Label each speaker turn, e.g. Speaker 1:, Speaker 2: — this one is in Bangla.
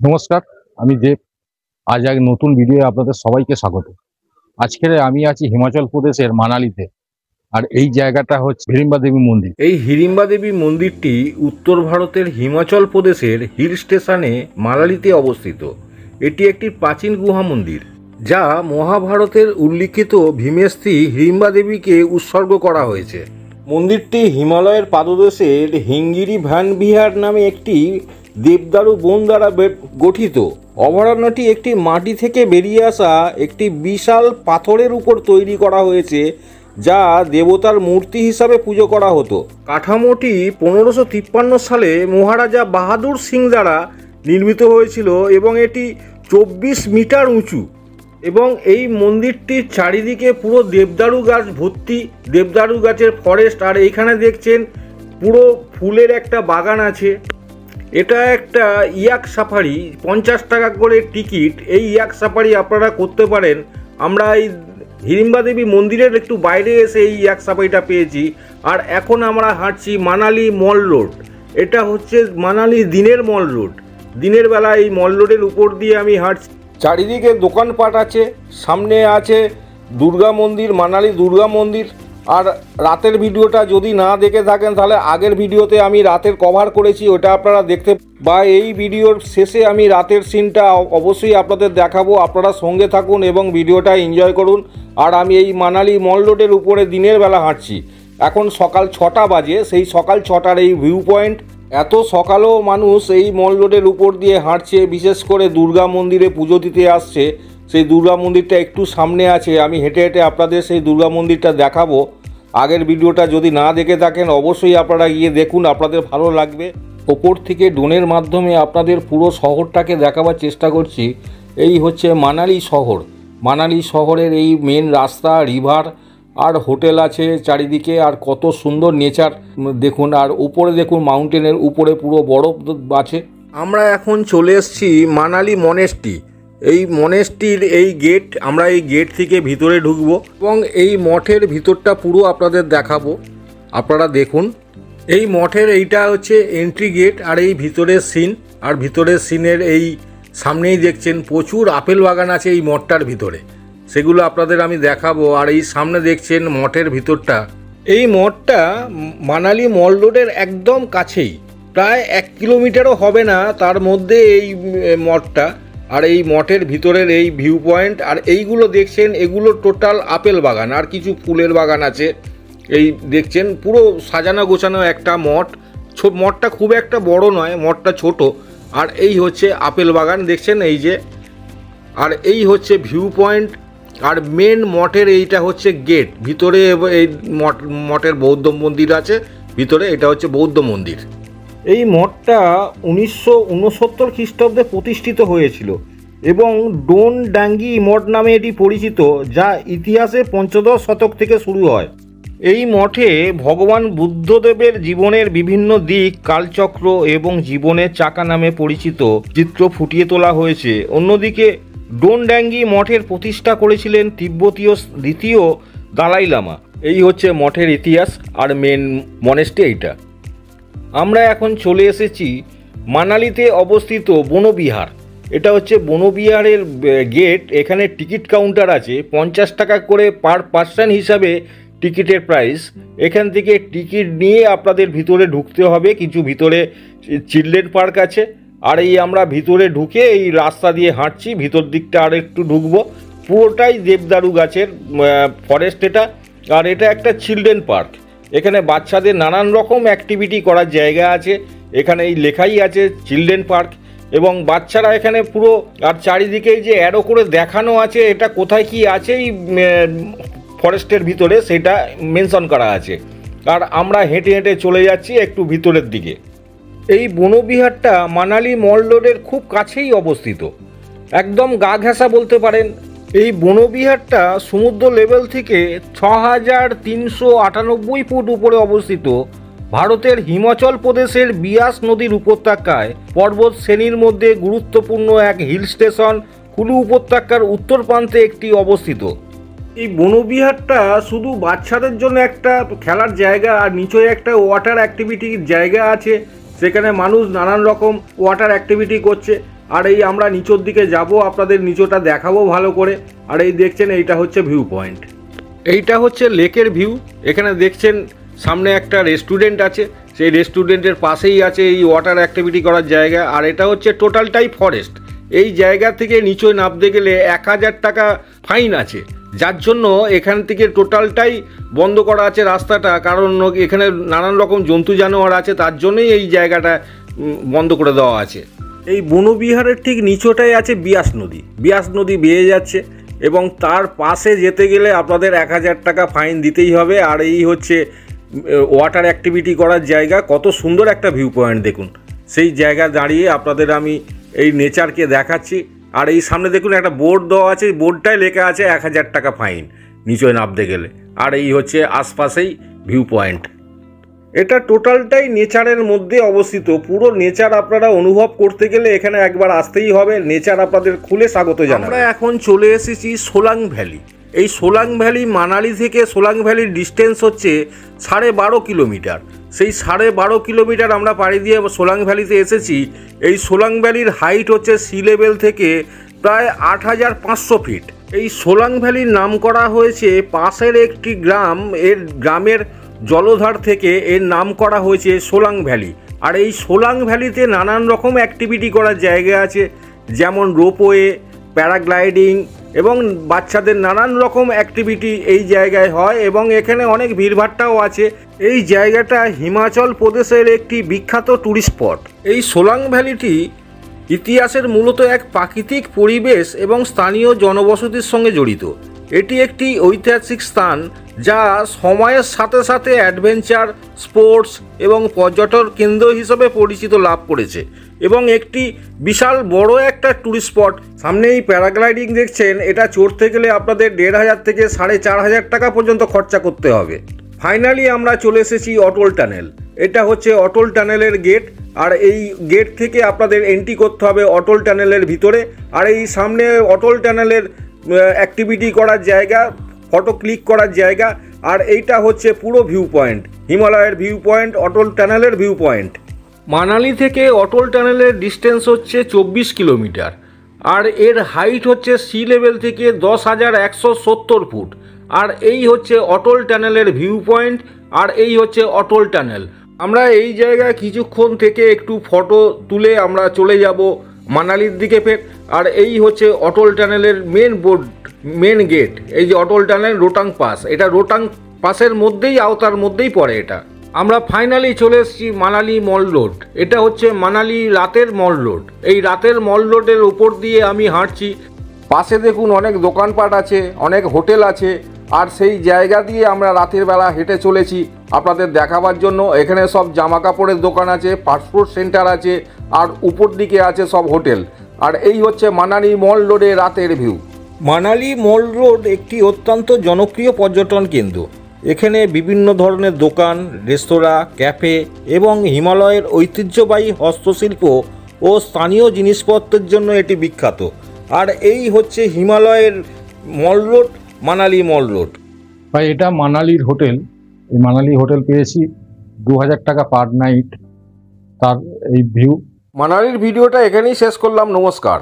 Speaker 1: নমস্কার, আমি দেব। আজ এক নতুন ভিডিও আপনাদের সবাইকে স্বাগত। আজকে আমি আছি হিমাচল প্রদেশের মানালিতে। আর এই জায়গাটা হচ্ছে হিড়িম্বা দেবী মন্দির।
Speaker 2: এই হিড়িম্বা দেবী মন্দিরটি উত্তর ভারতের হিমাচল প্রদেশের হিল স্টেশনে মানালিতে অবস্থিত। এটি একটি প্রাচীন গুহা মন্দির যা মহাভারতের উল্লিখিত ভীমেস্ত্রী হিড়িম্বা দেবীকে উৎসর্গ করা হয়েছে। মন্দিরটি হিমালয়ের পাদদেশের হিঙ্গিরি ভ্যান বিহার নামে একটি দেবদারু বন দ্বারা গঠিত। অভয়ারণ্যটি একটি মাটি থেকে বেরিয়ে আসা একটি বিশাল পাথরের উপর তৈরি করা হয়েছে, যা দেবতার মূর্তি হিসাবে পুজো করা হতো। কাঠামোটি 1553 সালে মহারাজা বাহাদুর সিং দ্বারা নির্মিত হয়েছিল এবং এটি 24 মিটার উঁচু। এবং এই মন্দিরটির চারিদিকে পুরো দেবদারু গাছ ভর্তি, দেবদারু গাছের ফরেস্ট। আর এইখানে দেখছেন পুরো ফুলের একটা বাগান আছে। এটা একটা ইয়াক সাফারি, 50 টাকা করে টিকিট। এই ইয়াক সাফারি আপনারা করতে পারেন। আমরা এই হিড়িম্বা দেবী মন্দিরের একটু বাইরে এসে এই ইয়াক সাফারিটা পেয়েছি। আর এখন আমরা হাঁটছি মানালি মল রোড। এটা হচ্ছে মানালি দিনের মল রোড। দিনের বেলা এই মল রোডের উপর দিয়ে আমি হাঁটছি। চারিদিকে দোকানপাট আছে, সামনে আছে দুর্গা মন্দির, মানালি দুর্গা মন্দির। আর রাতের ভিডিওটা যদি না দেখে থাকেন তাহলে আগের ভিডিওতে আমি রাতের কভার করেছি, ওটা আপনারা দেখতে, বা এই ভিডিওর শেষে আমি রাতের সিনটা অবশ্যই আপনাদের দেখাবো। আপনারা সঙ্গে থাকুন এবং ভিডিওটা এনজয় করুন। আর আমি এই মানালি মল রোডের উপরে দিনের বেলা হাঁটছি। এখন সকাল 6টা বাজে। সেই সকাল 6টার এই ভিউ পয়েন্ট, এত সকালেও মানুষ এই মল রোডের উপর দিয়ে হাঁটছে, বিশেষ করে দুর্গা মন্দিরে পুজো দিতে আসছে। সেই দুর্গা মন্দিরটা একটু সামনে আছে, আমি হেঁটে হেঁটে আপনাদের সেই দুর্গা মন্দিরটা দেখাবো। আগের ভিডিওটা যদি না দেখে থাকেন অবশ্যই আপনারা গিয়ে দেখুন, আপনাদের ভালো লাগবে। ওপর থেকে ড্রোনের মাধ্যমে আপনাদের পুরো শহরটাকে দেখাবার চেষ্টা করছি। এই হচ্ছে মানালি শহর। মানালি শহরের এই মেন রাস্তা, রিভার আর হোটেল আছে চারিদিকে। আর কত সুন্দর নেচার দেখুন। আর উপরে দেখুন, মাউন্টেনের উপরে পুরো বরফ আছে। আমরা এখন চলে এসেছি মানালি মনেস্ট্রি। এই মনেস্ট্রির এই গেট, আমরা এই গেট থেকে ভিতরে ঢুকবো এবং এই মঠের ভিতরটা পুরো আপনাদের দেখাবো। আপনারা দেখুন, এই মঠের এইটা হচ্ছে এন্ট্রি গেট আর এই ভিতরের সিন। আর ভিতরের সিনের এই সামনেই দেখছেন প্রচুর আপেল বাগান আছে এই মঠটার ভিতরে, সেগুলো আপনাদের আমি দেখাবো। আর এই সামনে দেখছেন মঠের ভিতরটা। এই মঠটা মানালি মল রোডের একদম কাছেই, প্রায় 1 কিলোমিটারও হবে না তার মধ্যে এই মঠটা। আর এই মঠের ভিতরের এই ভিউ পয়েন্ট আর এইগুলো দেখছেন, এগুলো টোটাল আপেল বাগান আর কিছু ফুলের বাগান আছে। এই দেখছেন পুরো সাজানো গোছানো একটা মঠ। মঠটা খুব একটা বড় নয়, মঠটা ছোট। আর এই হচ্ছে আপেল বাগান দেখছেন এই যে। আর এই হচ্ছে ভিউ পয়েন্ট। আর মেন মঠের এইটা হচ্ছে গেট। ভিতরে এই মঠের বৌদ্ধ মন্দির আছে ভিতরে, এটা হচ্ছে বৌদ্ধ মন্দির। এই মঠটা 1969 খ্রিস্টাব্দে প্রতিষ্ঠিত হয়েছিল এবং ডোন ডাঙ্গি মঠ নামে এটি পরিচিত, যা ইতিহাসে 15 শতক থেকে শুরু হয়। এই মঠে ভগবান বুদ্ধদেবের জীবনের বিভিন্ন দিক, কালচক্র এবং জীবনের চাকা নামে পরিচিত চিত্র ফুটিয়ে তোলা হয়েছে। অন্যদিকে ডোন ডাঙ্গি মঠের প্রতিষ্ঠা করেছিলেন তিব্বতীয় দ্বিতীয় দালাই লামা। এই হচ্ছে মঠের ইতিহাস আর মেন মনেস্ট্রি এইটা। আমরা এখন চলে এসেছি মানালিতে অবস্থিত বনবিহার। এটা হচ্ছে বনবিহারের গেট। এখানে টিকিট কাউন্টার আছে, 50 টাকা করে পার পার্সন হিসাবে টিকিটের প্রাইস। এখান থেকে টিকিট নিয়ে আপনাদের ভিতরে ঢুকতে হবে। কিছু ভিতরে চিলড্রেন পার্ক আছে। আর এই আমরা ভিতরে ঢুকে এই রাস্তা দিয়ে হাঁটছি, ভিতর দিকটা আর একটু ঢুকবো। পুরোটাই দেবদারু গাছের ফরেস্ট এটা। আর এটা একটা চিলড্রেন পার্ক। এখানে বাচ্চাদের নানান রকম অ্যাক্টিভিটি করার জায়গা আছে। এখানে এই লেখাই আছে চিলড্রেন পার্ক, এবং বাচ্চারা এখানে পুরো। আর চারিদিকে যে অ্যারো করে দেখানো আছে এটা কোথায় কি আছে এই ফরেস্টের ভিতরে, সেটা মেনশন করা আছে। আর আমরা হেঁটে হেঁটে চলে যাচ্ছি একটু ভিতরের দিকে। এই বনবিহারটা মানালি মল রোডের খুব কাছেই অবস্থিত, একদম গা ঘেঁষা বলতে পারেন। এই বনবিহারটা সমুদ্র লেভেল থেকে 6398 ফুট উপরে অবস্থিত। ভারতের হিমাচল প্রদেশের বিয়াস নদীর উপত্যকায় পর্বত শ্রেণীর মধ্যে গুরুত্বপূর্ণ এক হিল স্টেশন কুলু উপত্যকার উত্তর প্রান্তে একটি অবস্থিত। এই বনবিহারটা শুধু বাচ্চাদের জন্য একটা খেলার জায়গা, আর নিচে একটা ওয়াটার অ্যাক্টিভিটির জায়গা আছে। সেখানে মানুষ নানান রকম ওয়াটার অ্যাক্টিভিটি করছে। আর এই আমরা নিচের দিকে যাব, আপনাদের নিচটা দেখাবো ভালো করে। আর এই দেখছেন এইটা হচ্ছে ভিউ পয়েন্ট, এইটা হচ্ছে লেকের ভিউ। এখানে দেখছেন সামনে একটা রেস্টুরেন্ট আছে, সেই রেস্টুরেন্টের পাশেই আছে এই ওয়াটার অ্যাক্টিভিটি করার জায়গা। আর এটা হচ্ছে টোটালটাই ফরেস্ট। এই জায়গা থেকে নিচে নামতে গেলে 1000 টাকা ফাইন আছে, যার জন্য এখান থেকে টোটালটাই বন্ধ করা আছে রাস্তাটা, কারণ এখানে নানান রকম জন্তু জানোয়ার আছে, তার জন্যই এই জায়গাটা বন্ধ করে দেওয়া আছে। এই বনবিহারের ঠিক নিচটাই আছে বিয়াস নদী। বিয়াস নদী বেয়ে যাচ্ছে এবং তার পাশে যেতে গেলে আপনাদের 1000 টাকা ফাইন দিতেই হবে। আর এই হচ্ছে ওয়াটার অ্যাক্টিভিটি করার জায়গা। কত সুন্দর একটা ভিউ পয়েন্ট দেখুন, সেই জায়গা দাঁড়িয়ে আপনাদের আমি এই নেচারকে দেখাচ্ছি। আর এই সামনে দেখুন একটা বোর্ড দেওয়া আছে, বোর্ডটায় লেখা আছে 1000 টাকা ফাইন নিচে নামতে গেলে। আর এই হচ্ছে আশপাশেই ভিউ পয়েন্ট। এটা টোটালটাই নেচারের মধ্যে অবস্থিত। পুরো নেচার আপনারা অনুভব করতে গেলে এখানে একবার আসতেই হবে। নেচার আপনাদের খুলে স্বাগত জানাই। আমরা এখন চলে এসেছি সোলাং ভ্যালি। এই সোলাং ভ্যালি মানালি থেকে সোলাং ভ্যালির ডিস্টেন্স হচ্ছে 12.5 কিলোমিটার। সেই 12.5 কিলোমিটার আমরা পাড়ি দিয়ে সোলাং ভ্যালিতে এসেছি। এই সোলাং ভ্যালির হাইট হচ্ছে সি লেভেল থেকে প্রায় 8500 ফিট। এই সোলাং ভ্যালির নাম করা হয়েছে পাশের একটি গ্রাম, এর গ্রামের জলধার থেকে এর নাম করা হয়েছে সোলাং ভ্যালি। আর এই সোলাং ভ্যালিতে নানান রকম অ্যাক্টিভিটি করার জায়গা আছে, যেমন রোপওয়ে, প্যারাগ্লাইডিং এবং বাচ্চাদের নানান রকম অ্যাক্টিভিটি এই জায়গায় হয় এবং এখানে অনেক ভিড়ভাট্টাও আছে। এই জায়গাটা হিমাচল প্রদেশের একটি বিখ্যাত ট্যুরিস্ট স্পট। এই সোলাং ভ্যালিটি ইতিহাসের মূলত এক প্রাকৃতিক পরিবেশ এবং স্থানীয় জনবসতির সঙ্গে জড়িত। এটি একটি ঐতিহাসিক স্থান যা সময়ের সাথে সাথে অ্যাডভেঞ্চার স্পোর্টস এবং পর্যটন কেন্দ্র হিসেবে পরিচিত লাভ করেছে এবং একটি বিশাল বড় একটা ট্যুরিস্ট স্পট। সামনে এই প্যারাগ্লাইডিং দেখছেন, এটা চড়তে গেলে আপনাদের 1500 থেকে 4500 টাকা পর্যন্ত খরচা করতে হবে। ফাইনালি আমরা চলে এসেছি অটল টানেল। এটা হচ্ছে অটল টানেলের গেট। আর এই গেট থেকে আপনাদের এন্ট্রি করতে হবে অটল টানেলের ভিতরে। আর এই সামনে অটল টানেলের অ্যাক্টিভিটি করার জায়গা, ফটো ক্লিক করার জায়গা। আর এইটা হচ্ছে পুরো ভিউ পয়েন্ট, হিমালয়ের ভিউ পয়েন্ট, অটল টানেলের ভিউ পয়েন্ট। মানালি থেকে অটল টানেলের ডিস্টেন্স হচ্ছে 24 কিলোমিটার। আর এর হাইট হচ্ছে সি লেভেল থেকে 10,170 ফুট। আর এই হচ্ছে অটল টানেলের ভিউ পয়েন্ট। আর এই হচ্ছে অটল টানেল। আমরা এই জায়গায় কিছুক্ষণ থেকে একটু ফটো তুলে আমরা চলে যাব মানালির দিকে ফের। আর এই হচ্ছে অটল টানেলের মেন গেট। এই যে অটল টানেল রোটাং পাস, এটা রোটাং পাসের মধ্যেই আওতার মধ্যেই পড়ে এটা। আমরা ফাইনালি চলে এসেছি মানালি মল রোড। এটা হচ্ছে মানালি রাতের মল রোড। এই রাতের মল রোডের উপর দিয়ে আমি হাঁটছি। পাশে দেখুন অনেক দোকানপাট আছে, অনেক হোটেল আছে। আর সেই জায়গা দিয়ে আমরা রাতের বেলা হেঁটে চলেছি আপনাদের দেখাবার জন্য। এখানে সব জামা কাপড়ের দোকান আছে, পাসপোর্ট সেন্টার আছে, আর উপর দিকে আছে সব হোটেল। আর এই হচ্ছে মানালি মল রোডে রাতের ভিউ। মানালি মল রোড একটি অত্যন্ত জনপ্রিয় পর্যটন কেন্দ্র। এখানে বিভিন্ন ধরনের দোকান, রেস্তোরাঁ, ক্যাফে এবং হিমালয়ের ঐতিহ্যবাহী হস্তশিল্প ও স্থানীয় জিনিসপত্রের জন্য এটি বিখ্যাত। আর এই হচ্ছে হিমালয়ের মল রোড, মানালি মল রোড।
Speaker 1: ভাই এটা মানালির হোটেল। এই মানালি হোটেল পেয়েছি 2000 টাকা পার নাইট। তার এই ভিউ।
Speaker 2: মানালির ভিডিওটা এখানেই শেষ করলাম। নমস্কার।